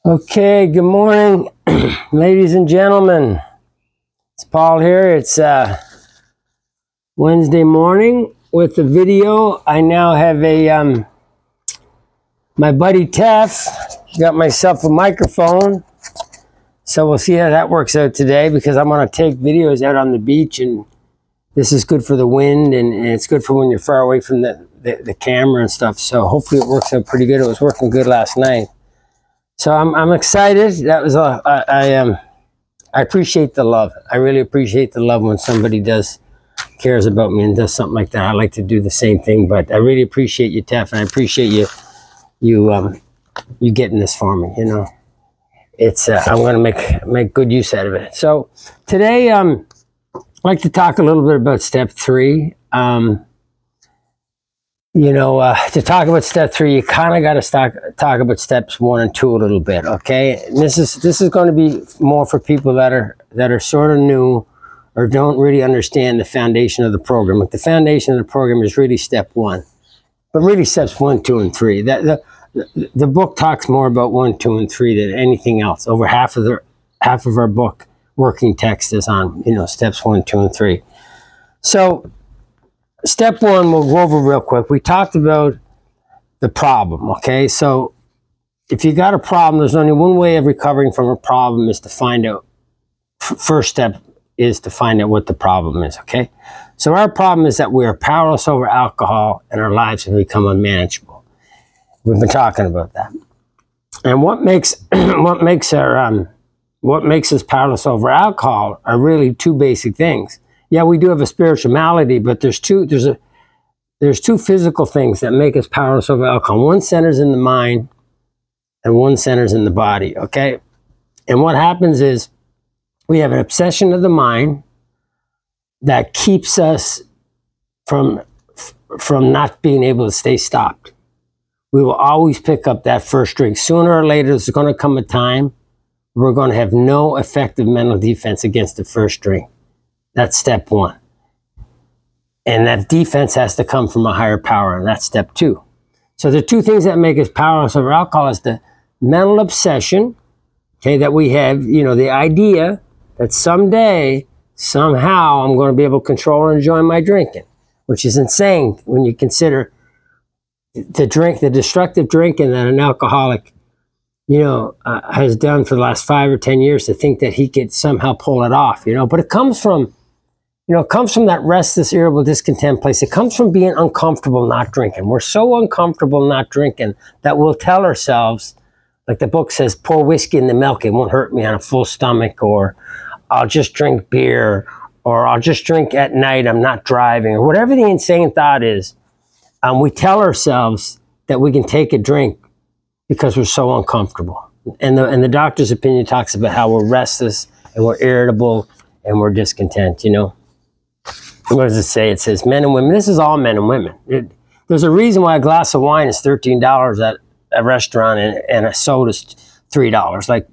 Okay, good morning, ladies and gentlemen. It's Paul here. It's Wednesday morning with the video. I now have my buddy Tef. Got myself a microphone. So we'll see how that works out today because I'm going to take videos out on the beach, and this is good for the wind and it's good for when you're far away from the camera and stuff. So hopefully it works out pretty good. It was working good last night. So I'm excited. That was I appreciate the love. I really appreciate the love when somebody cares about me and does something like that. I like to do the same thing, but I really appreciate you, Tef, and I appreciate you getting this for me. You know, it's I'm going to make good use out of it. So today I'd like to talk a little bit about step 3. To talk about step 3, you kind of got to talk about steps 1 and 2 a little bit, okay? And this is going to be more for people that are sort of new or don't really understand the foundation of the program. Like the foundation of the program is really step 1, but really steps 1, 2, and 3. The book talks more about 1, 2, and 3 than anything else. Over half of our book working text is on steps 1, 2, and 3. So step 1, we'll go over real quick. We talked about the problem, okay? So if you got a problem, there's only one way of recovering from a problem is to find out. First step is to find out what the problem is, okay? So our problem is that we are powerless over alcohol and our lives have become unmanageable. We've been talking about that. And what makes us powerless over alcohol are really 2 basic things. Yeah, we do have a spiritual malady, but there's two physical things that make us powerless over alcohol. One centers in the mind and one centers in the body, okay? And what happens is we have an obsession of the mind that keeps us from not being able to stay stopped. We will always pick up that first drink. Sooner or later, there's going to come a time where we're going to have no effective mental defense against the first drink. That's step 1. And that defense has to come from a higher power, and that's step 2. So the 2 things that make us powerless over alcohol is the mental obsession, okay, that we have, the idea that someday, somehow, I'm going to be able to control and enjoy my drinking, which is insane when you consider the destructive drinking that an alcoholic has done for the last 5 or 10 years to think that he could somehow pull it off, but it comes from that restless, irritable, discontent place. It comes from being uncomfortable not drinking. We're so uncomfortable not drinking that we'll tell ourselves, like the book says, pour whiskey in the milk. It won't hurt me on a full stomach, or I'll just drink beer, or I'll just drink at night. I'm not driving, or whatever the insane thought is. We tell ourselves that we can take a drink because we're so uncomfortable. And the doctor's opinion talks about how we're restless and we're irritable and we're discontent, What does it say? It says men and women. This is all men and women. There's a reason why a glass of wine is $13 at a restaurant and a soda's $3. Like,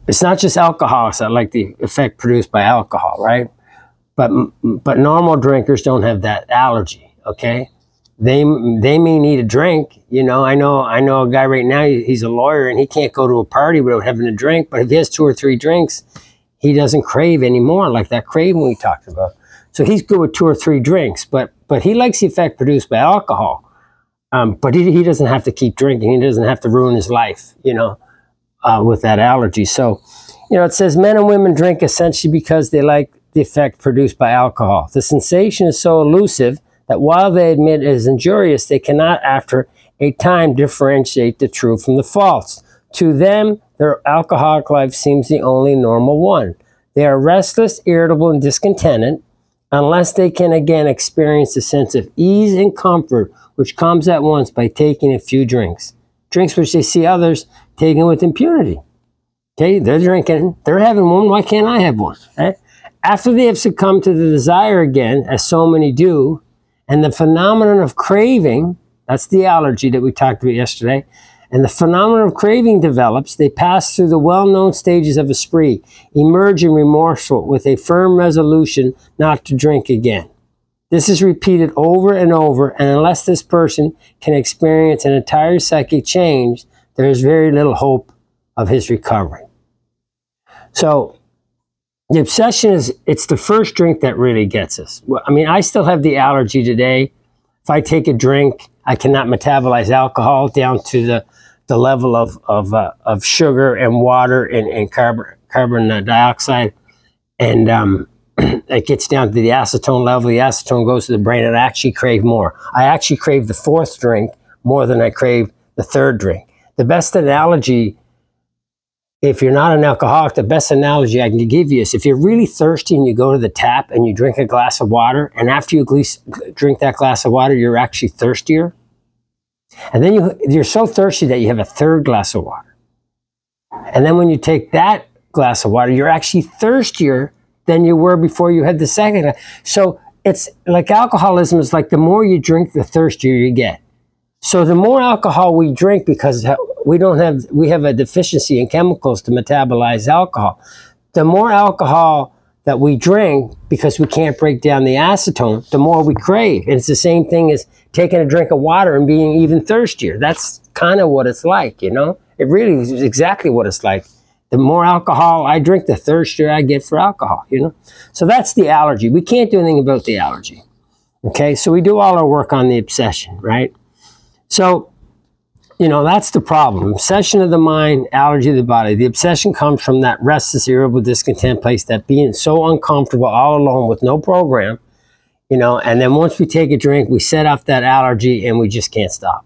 it's not just alcoholics that like the effect produced by alcohol, right? But normal drinkers don't have that allergy, okay? They may need a drink, I know a guy right now, he's a lawyer and he can't go to a party without having a drink, but if he has 2 or 3 drinks, he doesn't crave anymore, like that craving we talked about. So he's good with 2 or 3 drinks, but he likes the effect produced by alcohol. But he doesn't have to keep drinking. He doesn't have to ruin his life, with that allergy. So, it says men and women drink essentially because they like the effect produced by alcohol. The sensation is so elusive that while they admit it is injurious, they cannot, after a time, differentiate the true from the false. To them, their alcoholic life seems the only normal one. They are restless, irritable, and discontented unless they can again experience a sense of ease and comfort, which comes at once by taking a few drinks. Drinks which they see others taking with impunity. Okay, they're drinking, they're having one, why can't I have one? Right? After they have succumbed to the desire again, as so many do, and the phenomenon of craving, that's the allergy that we talked about yesterday, and the phenomenon of craving develops, they pass through the well-known stages of a spree, emerging remorseful with a firm resolution not to drink again. This is repeated over and over, and unless this person can experience an entire psychic change, there is very little hope of his recovery. So the obsession is, it's the first drink that really gets us. I mean, I still have the allergy today. If I take a drink, I cannot metabolize alcohol down to the level of sugar and water and carbon dioxide. And it gets down to the acetone level. The acetone goes to the brain, and I actually crave more. I actually crave the fourth drink more than I crave the third drink. The best analogy, if you're not an alcoholic, the best analogy I can give you is if you're really thirsty and you go to the tap and you drink a glass of water, and after you drink that glass of water, you're actually thirstier. And then you're so thirsty that you have a third glass of water. And then when you take that glass of water, you're actually thirstier than you were before you had the second. So it's like alcoholism is like the more you drink, the thirstier you get. So the more alcohol we drink, because we have a deficiency in chemicals to metabolize alcohol. The more alcohol that we drink, because we can't break down the acetone, the more we crave. And it's the same thing as taking a drink of water and being even thirstier. That's kind of what it's like, you know? It really is exactly what it's like. The more alcohol I drink, the thirstier I get for alcohol, you know? So that's the allergy. We can't do anything about the allergy, okay? So we do all our work on the obsession, right? So, you know, that's the problem. Obsession of the mind, allergy of the body. The obsession comes from that restless, irritable, discontent place, that being so uncomfortable all alone with no program, you know, and then once we take a drink, we set off that allergy and we just can't stop.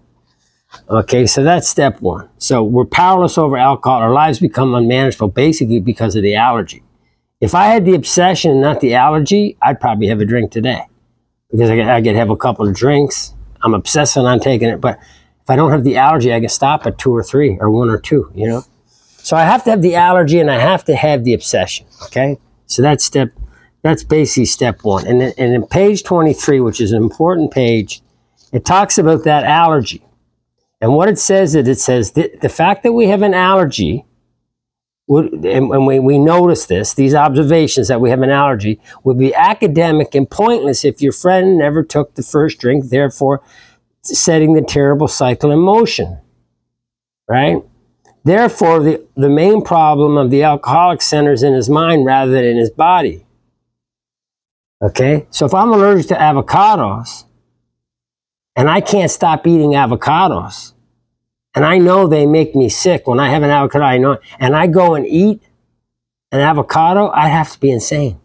Okay, so that's step one. So we're powerless over alcohol. Our lives become unmanageable basically because of the allergy. If I had the obsession and not the allergy, I'd probably have a drink today, because I could have a couple of drinks. I'm obsessing on taking it, but if I don't have the allergy, I can stop at 2 or 3 or 1 or 2, you know? So I have to have the allergy and I have to have the obsession, okay? So that's basically step one. And in page 23, which is an important page, it talks about that allergy. And what it says is, it says the fact that we have an allergy, and we notice this, these observations that we have an allergy, would be academic and pointless if your friend never took the first drink, therefore setting the terrible cycle in motion, right? Therefore, the main problem of the alcoholic centers in his mind rather than in his body. Okay? So if I'm allergic to avocados, and I can't stop eating avocados, and I know they make me sick when I have an avocado, I know, and I go and eat an avocado, I have to be insane.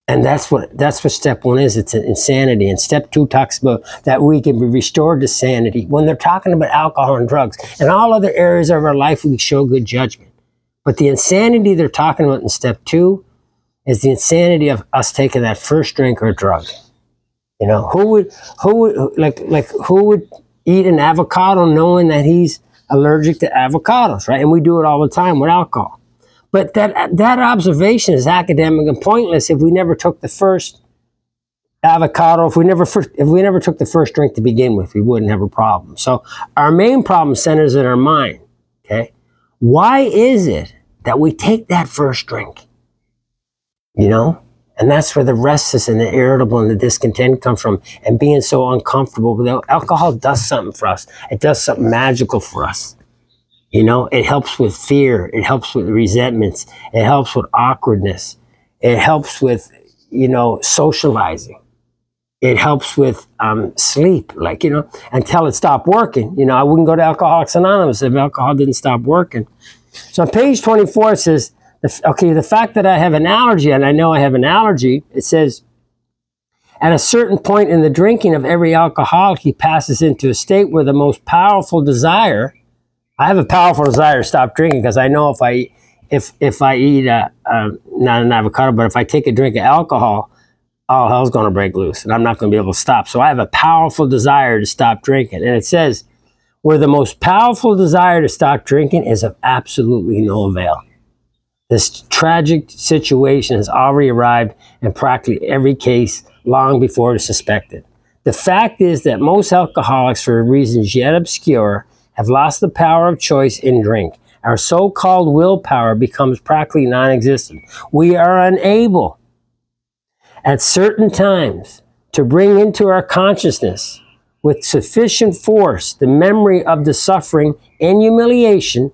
And that's what step one is. It's insanity. And step two talks about that we can be restored to sanity. When they're talking about alcohol and drugs and all other areas of our life, we show good judgment. But the insanity they're talking about in step two is the insanity of us taking that first drink or drug. You know, who would eat an avocado knowing that he's allergic to avocados, right? And we do it all the time with alcohol. But that observation is academic and pointless if we never took the first avocado, if we never took the first drink to begin with, we wouldn't have a problem. So our main problem centers in our mind, okay? Why is it that we take that first drink? You know? And that's where the restless and the irritable and the discontent come from, and being so uncomfortable. Alcohol does something for us. It does something magical for us. You know, it helps with fear. It helps with resentments. It helps with awkwardness. It helps with, you know, socializing. It helps with sleep, like, you know, until it stopped working. You know, I wouldn't go to Alcoholics Anonymous if alcohol didn't stop working. So on page 24, it says, okay, the fact that I have an allergy, and I know I have an allergy, it says, at a certain point in the drinking of every alcoholic, he passes into a state where the most powerful desire, I have a powerful desire to stop drinking, because I know if I eat not an avocado, but if I take a drink of alcohol, all hell's going to break loose, and I'm not going to be able to stop. So I have a powerful desire to stop drinking. And it says, where the most powerful desire to stop drinking is of absolutely no avail. This tragic situation has already arrived in practically every case long before it is suspected. The fact is that most alcoholics, for reasons yet obscure, have lost the power of choice in drink. Our so-called willpower becomes practically non-existent. We are unable at certain times to bring into our consciousness with sufficient force the memory of the suffering and humiliation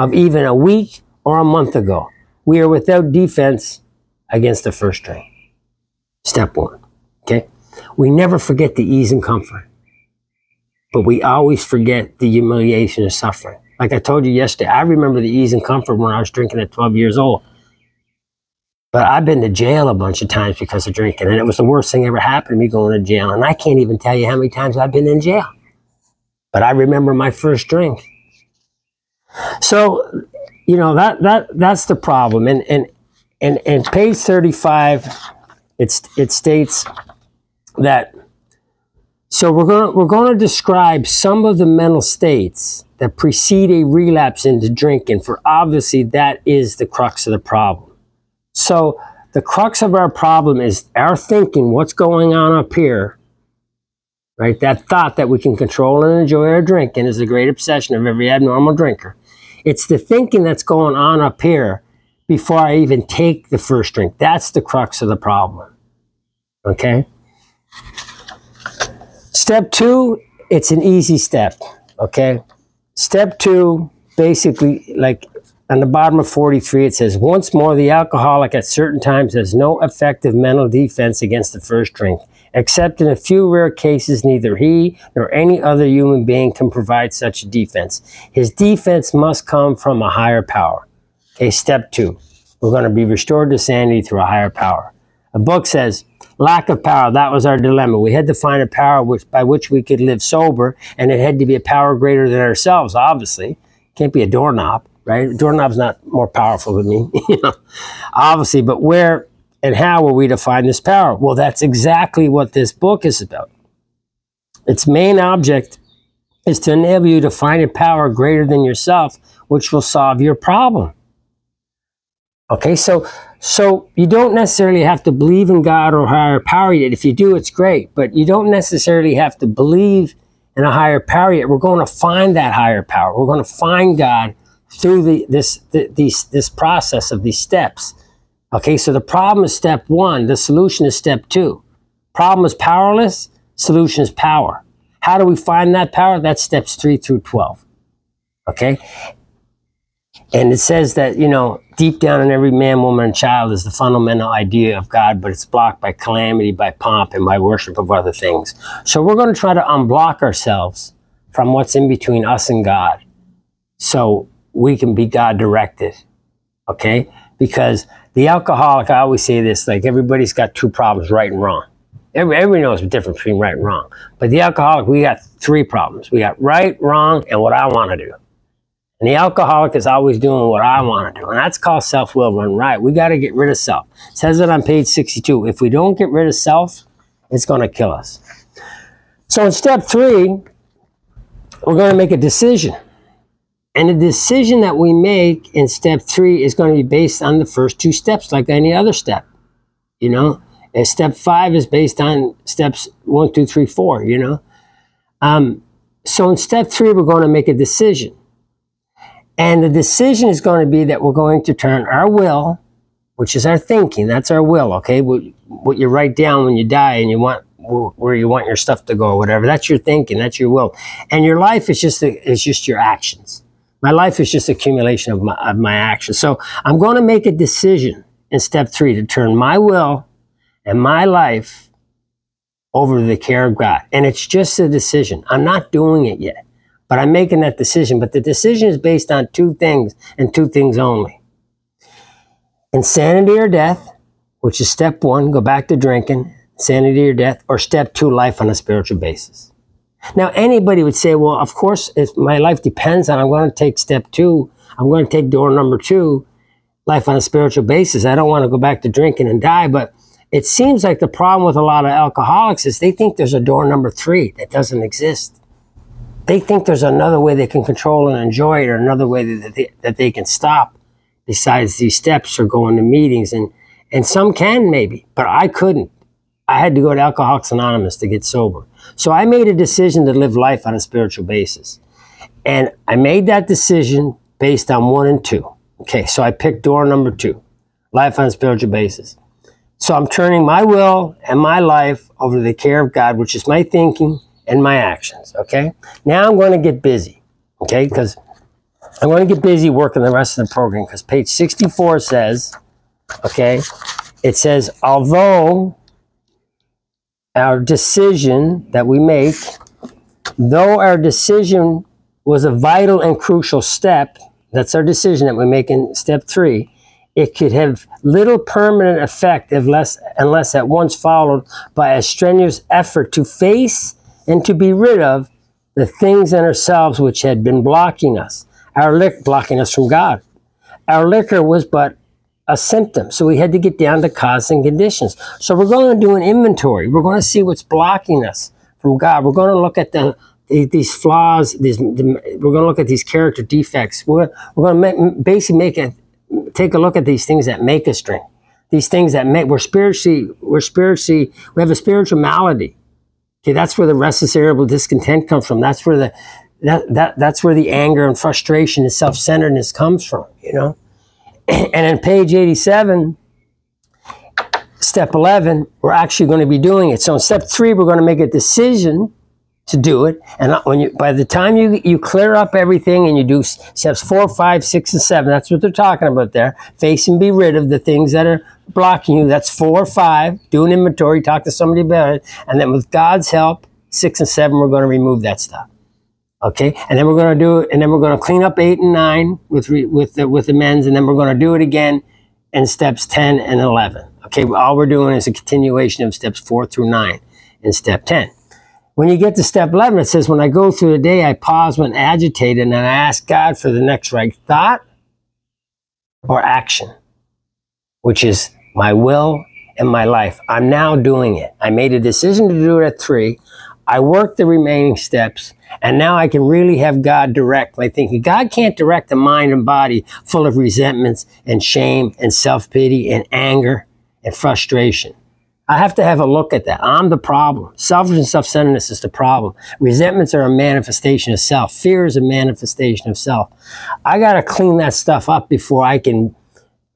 of even a week or a month ago. We are without defense against the first drink. Step one, okay? We never forget the ease and comfort, but we always forget the humiliation and suffering. Like I told you yesterday, I remember the ease and comfort when I was drinking at 12 years old. But I've been to jail a bunch of times because of drinking, and it was the worst thing ever happened to me going to jail. And I can't even tell you how many times I've been in jail. But I remember my first drink. So, you know, that's the problem. And page 35, it states that, so we're going to describe some of the mental states that precede a relapse into drinking, for obviously that is the crux of the problem. So the crux of our problem is our thinking, what's going on up here, right? That thought that we can control and enjoy our drinking is the great obsession of every abnormal drinker. It's the thinking that's going on up here before I even take the first drink. That's the crux of the problem, okay? Step two, it's an easy step, okay? Step two, basically, like on the bottom of 43, it says, once more, the alcoholic at certain times has no effective mental defense against the first drink. Except in a few rare cases, neither he nor any other human being can provide such a defense. His defense must come from a higher power. Okay, step two, we're going to be restored to sanity through a higher power. A book says, lack of power, that was our dilemma. We had to find a power by which we could live sober, and it had to be a power greater than ourselves, obviously. It can't be a doorknob, right? A doorknob's not more powerful than me, you know, obviously, but where and how were we to find this power? Well, that's exactly what this book is about. Its main object is to enable you to find a power greater than yourself, which will solve your problem. Okay, so you don't necessarily have to believe in God or higher power yet. If you do, it's great, but you don't necessarily have to believe in a higher power yet. We're going to find that higher power. We're going to find God through this process of these steps. Okay, so the problem is step one. The solution is step two. Problem is powerless. Solution is power. How do we find that power? That's steps 3 through 12. Okay? And it says that, you know, deep down in every man, woman, and child is the fundamental idea of God, but it's blocked by calamity, by pomp, and by worship of other things. So we're going to try to unblock ourselves from what's in between us and God so we can be God-directed. Okay? Because the alcoholic, I always say this, like everybody's got two problems, right and wrong. Everybody knows the difference between right and wrong. But the alcoholic, we got three problems. We got right, wrong, and what I want to do. And the alcoholic is always doing what I want to do. And that's called self-will run right. We got to get rid of self. It says it on page 62. If we don't get rid of self, it's going to kill us. So in step 3, we're going to make a decision. And the decision that we make in step 3 is going to be based on the first 2 steps, like any other step, you know. And step 5 is based on steps 1, 2, 3, 4, you know. So in step 3, we're going to make a decision. And the decision is going to be that we're going to turn our will, which is our thinking, that's our will, okay? What you write down when you die and you want, where you want your stuff to go or whatever, that's your thinking, that's your will. And your life is just your actions. My life is just accumulation of my actions. So I'm going to make a decision in step 3 to turn my will and my life over to the care of God. And it's just a decision. I'm not doing it yet, but I'm making that decision. But the decision is based on 2 things and 2 things only. Insanity or death, which is step 1, go back to drinking, insanity or death, or step 2, life on a spiritual basis. Now, anybody would say, well, of course, if my life depends on, I'm going to take step 2, I'm going to take door number 2, life on a spiritual basis. I don't want to go back to drinking and die, but it seems like the problem with a lot of alcoholics is they think there's a door number 3 that doesn't exist. They think there's another way they can control and enjoy it, or another way that they can stop besides these steps or going to meetings. And some can maybe, but I couldn't. I had to go to Alcoholics Anonymous to get sober. So I made a decision to live life on a spiritual basis. And I made that decision based on 1 and 2. Okay, so I picked door number 2, life on a spiritual basis. So I'm turning my will and my life over to the care of God, which is my thinking and my actions, okay? Now I'm going to get busy, okay? Because I'm going to get busy working the rest of the program because page 64 says, okay, it says, although our decision that we make, though our decision was a vital and crucial step, that's our decision that we make in step 3, it could have little permanent effect unless at once followed by a strenuous effort to face and to be rid of the things in ourselves which had been blocking us, blocking us from God. Our liquor was but a symptom, so we had to get down to cause and conditions. So we're going to do an inventory. We're going to see what's blocking us from God. We're going to look at these flaws. We're going to look at these character defects. We're going to basically take a look at these things that make us drink. These things that we have a spiritual malady. Okay, that's where the restless, irritable discontent comes from. That's where that's where the anger and frustration and self-centeredness comes from, you know. And in page 87, step 11, we're actually going to be doing it. So in step 3, we're going to make a decision to do it. And by the time you clear up everything and you do steps 4, 5, 6, and 7, that's what they're talking about there. Face and be rid of the things that are blocking you. That's 4, 5. Do an inventory, talk to somebody about it. And then with God's help, 6 and 7, we're going to remove that stuff. Okay, and then we're going to do it, and then we're going to clean up 8 and 9 with the men's, and then we're going to do it again in steps 10 and 11. Okay, all we're doing is a continuation of steps 4 through 9 in step 10. When you get to step 11, it says, when I go through the day, I pause when agitated, and I ask God for the next right thought or action, which is my will and my life. I'm now doing it. I made a decision to do it at 3. I worked the remaining steps. And now I can really have God direct my thinking. God can't direct the mind and body full of resentments and shame and self-pity and anger and frustration. I have to have a look at that. I'm the problem. Selfish and self-centeredness is the problem. Resentments are a manifestation of self. Fear is a manifestation of self. I got to clean that stuff up before I can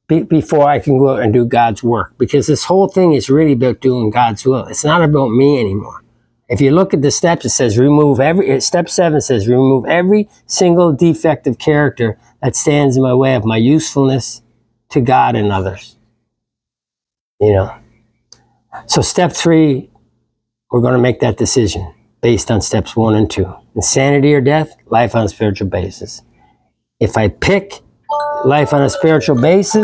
go out and do God's work. Because this whole thing is really about doing God's will. It's not about me anymore. If you look at the steps, it says step 7 says remove every single defective character that stands in my way of my usefulness to God and others. You know. So step 3, we're going to make that decision based on steps 1 and 2. Insanity or death, life on a spiritual basis. If I pick life on a spiritual basis,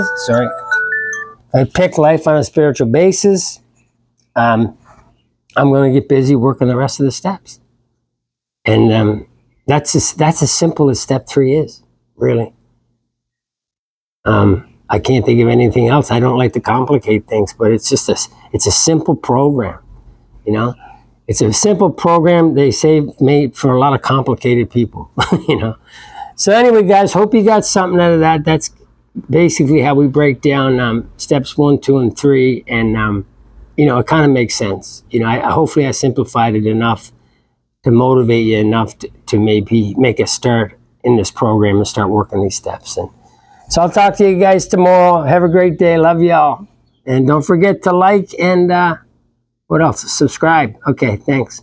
I'm going to get busy working the rest of the steps. And that's as simple as step 3 is, really. I can't think of anything else. I don't like to complicate things, but it's a simple program, you know. It's a simple program, they say, made for a lot of complicated people, you know. So anyway, guys, hope you got something out of that. That's basically how we break down steps 1, 2, and 3, and you know, it kind of makes sense. You know, hopefully I simplified it enough to motivate you enough to maybe make a start in this program and start working these steps. And so I'll talk to you guys tomorrow. Have a great day. Love y'all. And don't forget to like and what else? Subscribe. Okay, thanks.